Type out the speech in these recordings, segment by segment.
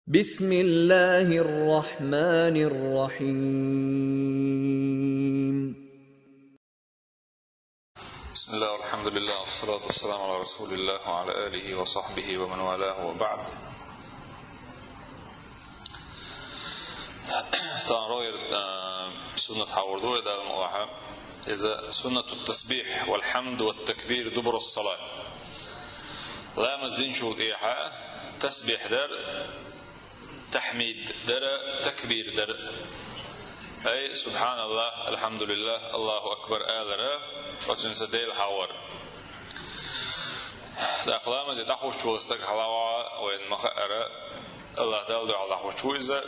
بسم الله الرحمن الرحيم. بسم الله والحمد لله والصلاة والسلام على رسول الله وعلى آله وصحبه ومن والاه وبعد. رأي سنة حوردو إذا الموضوع إذا سنة التسبيح والحمد والتكبير دبر الصلاة لا مزدين شو إيحاء تسبيح در تحميد در تكبير در أي سبحان الله الحمد لله الله أكبر آذرة وتنسى ديل حور داخلام زي تخوش شو استك حلاوة وين مخأرة الله دال على خوش إذا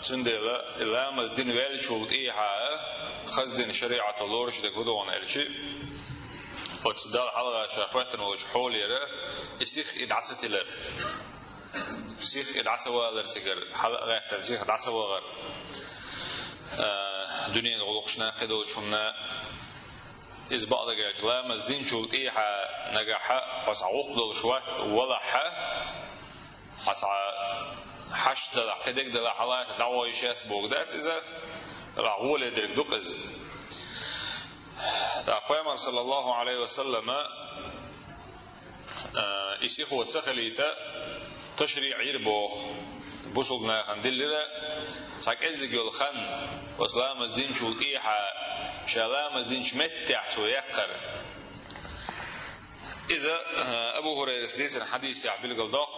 تندل إلا مزدين ويل شو إيحاء خزدين شريعة الله رشد كدوان إلشي وتصدال حلقة شافوتن ولش حول يرى يسيخ إدعسة لر يسيخ إدعسة والر سجر حلقة تنسيخ إدعسة والر دنيا غلقشنا خدول شنا إذ بعض الجاك لا مزدين شو إيحا نجاح بس عقد شوات ولا بس حش ده كدك ده حلقة دعوة يشاس بوجدات إذا العقول يدرك دق إذا أقوام صلى الله عليه وسلم يسيخ وتسخليتا تشريع يربوخ بوصلنا خندلنا تاك إزج الخن وسلام الدين شو إيحا شلام الدين شمتع سو يقر إذا أبو هريرة حديث حديث يعبد القلداق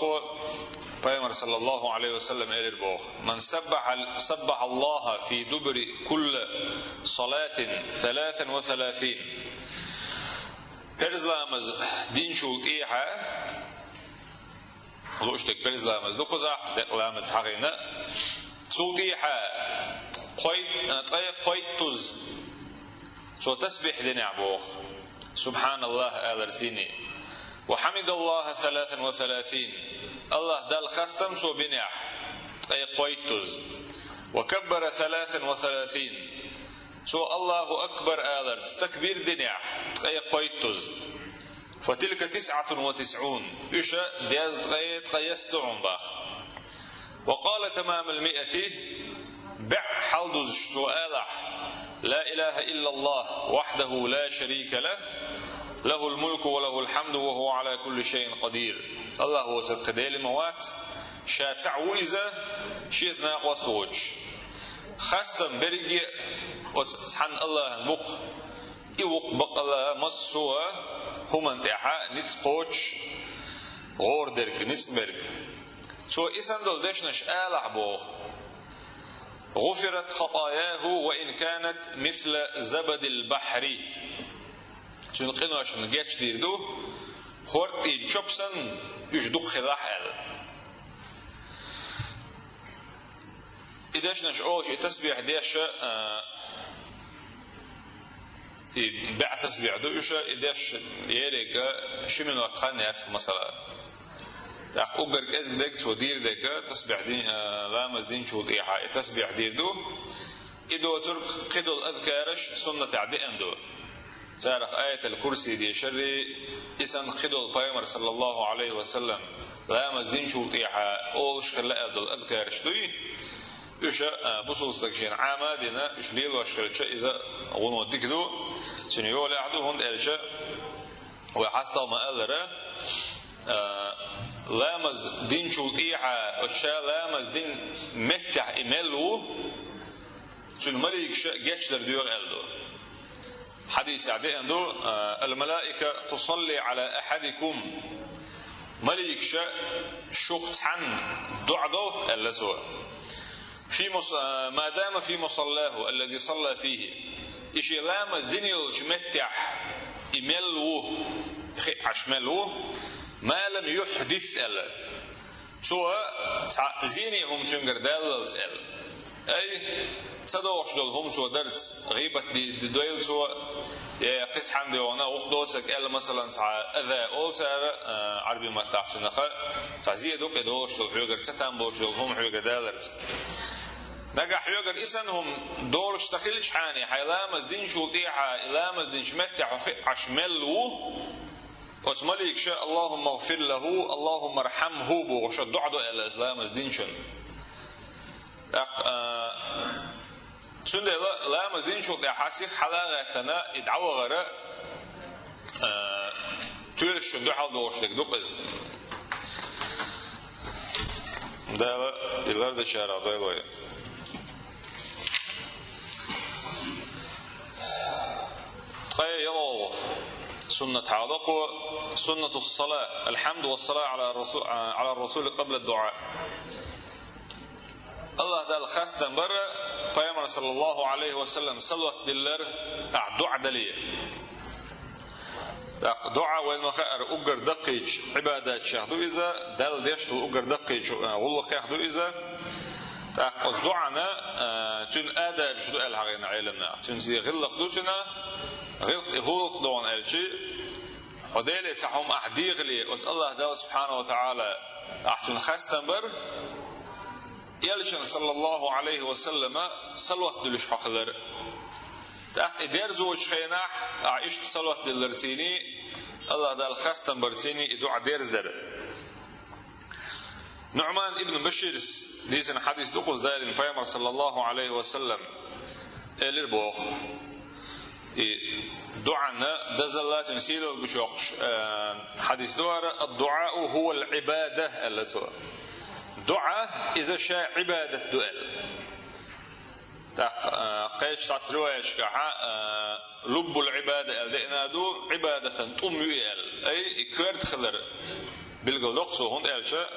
قيامر صلى الله عليه وسلم يربوخ من سبح الله في دبر كل صلاة 33 برزلامز دين شو إيحا لوشتك برزلامز دقزع دقلامز حقينا شو إيحا قيتوز سو تسبح دين عبوخ سبحان الله آلرسيني وحمد الله 33 الله دال خستم سو بنع قيتوز وكبر 33 سو الله أكبر آلرس تكبير دنع قيتوز فتلك 99 إشا دياز قيستعون باخ وقال تمام 100 بع حلدوز سؤالح لا إله إلا الله وحده لا شريك له له الملك وله الحمد وهو على كل شيء قدير الله هو سبقديل موات شاتع ويزا شيزنا قوسوج خاستم برقي وتسحن الله المق إوق بق الله مصوى هم انتحاء نتسقوش غور درك نتسبرق سو إسان دول دشنش آلح بوخ غفرت خطاياه وإن كانت مثل زبد البحر سنقنوا عشان جاتش ديردو هورتي شوبسن يجدوك خلاحل إداش نشعوش تسبيح ديش بعد تسبيح دوشة إداش يريك شمن وقتان ياتك مثلا أقولك إزق ديك تودير ديك تسبيح دين لامز دين شو ضيعة تسبيح ديردو إدو ترك قدو الأذكارش سنة عدي أندو تعرف آية الكرسي دي شري إسان قدو البايمر صلى الله عليه وسلم لامز دين شو ضيعة أولش خلاء أدو الأذكارش دوي إشا بصول استكشين عاما دينا إشليل واشخلتش إذا غنو ديكدو سنيو لعدو هند إلشا وحاسطة ما ألرا لامز دين شو ضيعة وشا لامز دين متع إملو تنمريك جاتشلر ديور ألدو حديث عدي أندو الملائكة تصلي على أحدكم مليك شخص عن دعدو ألا سوى في ما دام في مصلاه الذي صلى فيه إشي لامز دينيو متع إملو عشملو ما لم يحدث ألا سوى زينيهم تنقر دالل سأل أي صدوش دولهم سوى درس غيبة دويل سوى قطحان ديونا وقدوتك ألا مثلا أذى أول سارة عربي ما تحسن نخا تعزيه قدوش دول حيوغر تتام بوش دولهم حيوغر دالرز نجح حيوغر إسانهم دولش تخيلش حاني حيلامز دين شو طيحة إلامز دين شمتع عشملو وتملك شاء اللهم اغفر له اللهم ارحمه بوش دعاء الإسلام الدينشن تند لا مزين شو حاسيخ حلاقتنا يدعو غير تولش دعاء دوش لك دوقز ده يلرد شارع ده يلوي طيب يلا سنة عادق سنة الصلاة الحمد والصلاة على الرسول قبل الدعاء الله ده الخاص تنبر پیامبر صلى الله عليه وسلم صلوات دلر دعاء دليل دعاء وين مخير أجر دقيق عبادات شهدو إذا دل ديشت أجر دقيق والله كهدو إذا الدعاءنا تون آداب شدو الحقين علمنا تون زي غلق دوتنا غلق هو دون الشيء ودليل تحوم أحديق لي الله ده سبحانه وتعالى أحسن خاستنبر يالشن صلى الله عليه وسلم صلوات دلش حقلر إدار زوج خيناح عيشت صلوات دلرتيني الله ده الخاستنبر تيني إدعاء ديرز در نعمان ابن بشير ديسن حديث دقوز دارين پیامبر صلى الله عليه وسلم إلير بوخ دعاءنا دزلات نسيل البشوقش حديث دوار الدعاء هو العبادة التي دعاء إذا شاء عبادة دؤل قيش تعترواش كحا لب العبادة لأن دو عبادة تمويل أي كرد خلر بالقلق هون إلشة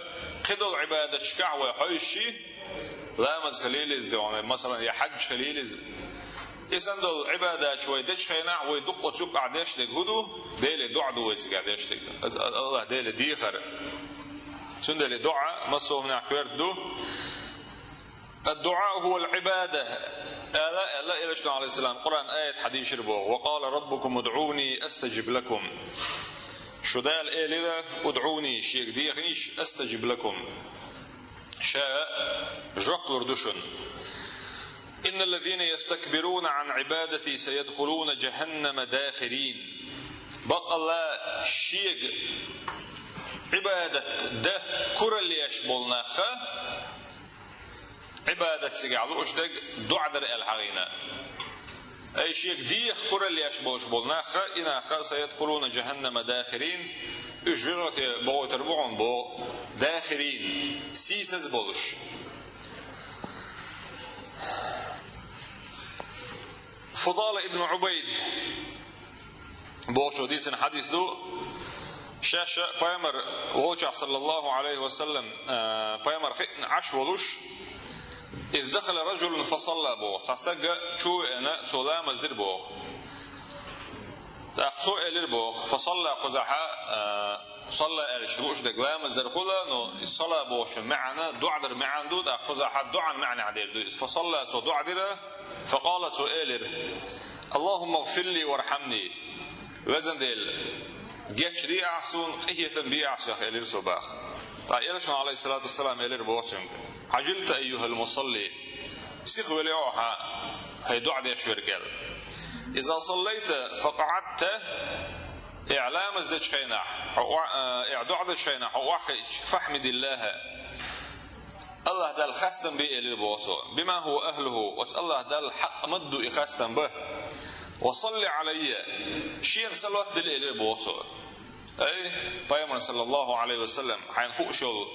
خدوا العبادة شكع وحيشي لا مز خليلز دعونا مثلا يحج خليلز إذن دول عبادة شوي دش خيناع ويدق وتسوق عداش لك هدو ديل دعاء دويتك عداش لك الله ديل ديخر شن ديل دعاء مصوم نعكرت دو الدعاء هو العبادة ألا إلى شنو عليه السلام قرآن آية حديث ربوه وقال ربكم ادعوني أستجب لكم شدال إلى ادعوني شيك ديخيش أستجب لكم شاء جقل ردشن إن الذين يستكبرون عن عبادتي سيدخلون جهنم داخرين بقى الله شيء عبادة ده كر اللي يشبلناخ عبادة سجعلو أشتاق دعاء در الحغينا أي شيء ديخ كر اللي يشبلناخ إناخ سيدخلون جهنم داخرين أجرة بو تربعون بو داخرين سيسز بولش فضالة ابن عبيد بوشو ديسن حديث دو شاشة پیامبر وجه صلى الله عليه وسلم پیامبر ختن عش ولوش إذ دخل رجل فصلى بو تستجى شو أنا سلام مزدر بو تأخذ إلى بو فصلى قزحة صلى الشروش دجلا مزدر خلا إنه الصلاة بوش معنا دعدر معنا دود قزحة دعاء معنا عدير فصلى دعدره فقالت سؤالر اللهم اغفر لي وارحمني وزن ديل جيش دي أحسن إيه تنبيه أحسن إلير صباح طيب عليه الصلاة والسلام إلير بوشم عجلت أيها المصلي سيخ وليوحا هي دعاء دي شركال إذا صليت فقعدت إعلام ازدج خيناح إعدعد خيناح فاحمد الله الله دال خاستن به إلى البوصو بما هو أهله الله دال حق مدو إخاستن به وصلي علي شين صلوات دل إلى البوصو أي پیامبر صلى الله عليه وسلم حين خوشل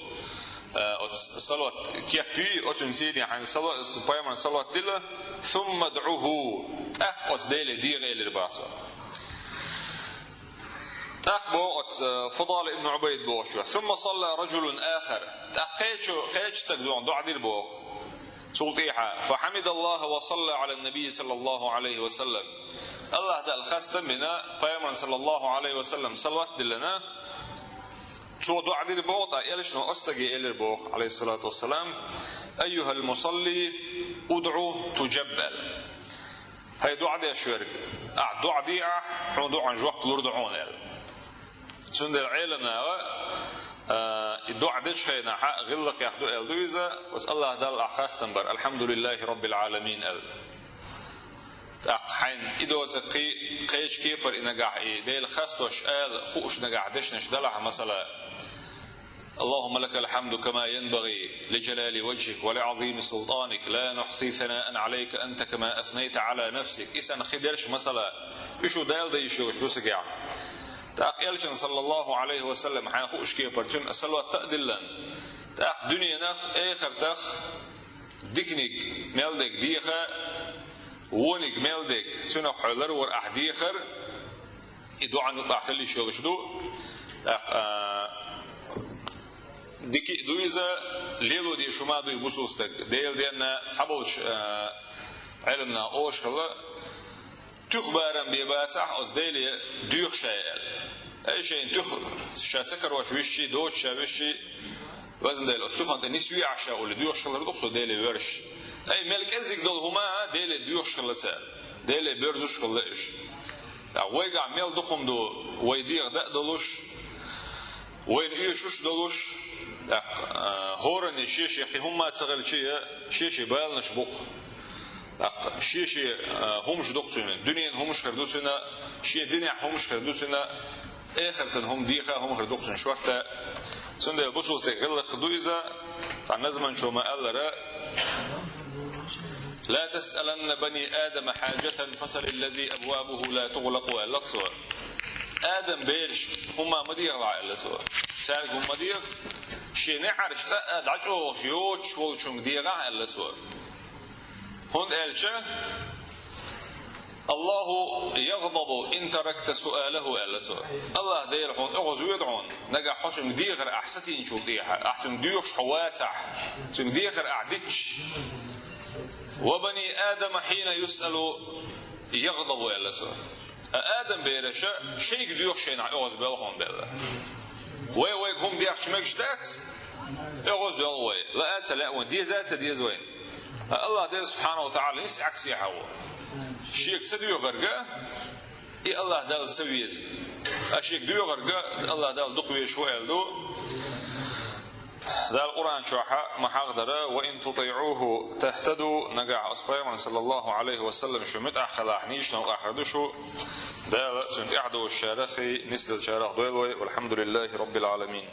صلوات كيبي أتنسيني حين صلوات پیامبر صلوات دل ثم ادعوه أخذ دل دير إلى البوصو أخبو فضال ابن عبيد بوشوا ثم صلى رجل آخر قيتش تقدون دعاء دير بوخ سلطيحة فحمد الله وصلى على النبي صلى الله عليه وسلم الله ده الخاصة منا پیامبر صلى الله عليه وسلم صلوات دلنا تو دعاء دير بوخ يلش نو استجي إلى البوخ عليه الصلاة والسلام أيها المصلي ادعو تجبل هاي دعاء دي شورك دعاء دي حون دعاء جوق لردعون سند العلمنا الدعاء دش خينا حق غلق ياخدو الدويزا وس الله دال اخاستنبر الحمد لله رب العالمين حين إدوز قيش كيبر إنجاح ديل خستوش آل خوش نجاح دشنش دلع مثلا اللهم لك الحمد كما ينبغي لجلال وجهك ولعظيم سلطانك لا نحصي ثناء عليك أنت كما أثنيت على نفسك إسان خدرش مثلا إيشو دايل دي إيشو دوسك يعني تاق إلشن صلى الله عليه وسلم حين خوش كيبر تون أسلوات تأدلن تاق دنيا نخ آخر تخ ديكنيك ميلدك ديخا ونيك ميلدك تون حلر ور أحديخر إدو عنو تاخلي شو شدو ديكي دويزا ليلو دي شو ما دو يبوسوستك ديل دينا تحبولش علمنا اوش هلا تخبارن بيباتح از ديلي دوخ شايل اي شيء تخ شاتسكر واش وشي دوتش وشي وزن ديل استخنت نسوي عشاء ولا دوخ شغل دوخ ديلي ورش اي ملك ازيك دول هما ديلي دوخ شغلتا ديلي بيرزوش خلاش ويقع ميل دخم دو ويدير دلوش وين ايشوش دلوش هورن شيشي هما تغل شيشي بالنش بوق شيشي همش دقتنا دنيا همش خردوتنا شي دنيا همش خردوتنا اخرتن هم ديخه هم خردوتنا شوفتا سند بوسوس تغل خدويزا تاع نزمن شو ما قال لا تسألن بني آدم حاجة فسل الذي أبوابه لا تغلق ولا تصور آدم بيرش هما مدير عائلة صور سالك هم مدير شي نعرش سأد عجوه شيوش والشم ديغا إلا سور هون قالش الله يغضب إن تركت سؤاله إلا سور الله دير هون أغزو يدعون نجا حسن ديغر أحسسين شو ديها أحسن ديوش حواتح سن ديغر أعدتش وبني آدم حين يسأل يغضب إلا سور آدم بيرش شيء ديوش شيء أغز بالهم بالله وي هم دي أخش مجدات يغوز بالوي لا أتلا وين دي ذات دي زوين الله دي سبحانه وتعالى يسعك سيحوا شيك سديو غرقا إي الله دال سويز أشيك ديو غرقا الله دال دقوي شويل دو دال القرآن شوحا ما حقدر وإن تطيعوه تهتدوا نقع أصبعي صلى الله عليه وسلم شو متأخذ نيش نو أخذ شو دال سنت أحدو الشارخي نسل الشارخ دولوي والحمد لله رب العالمين.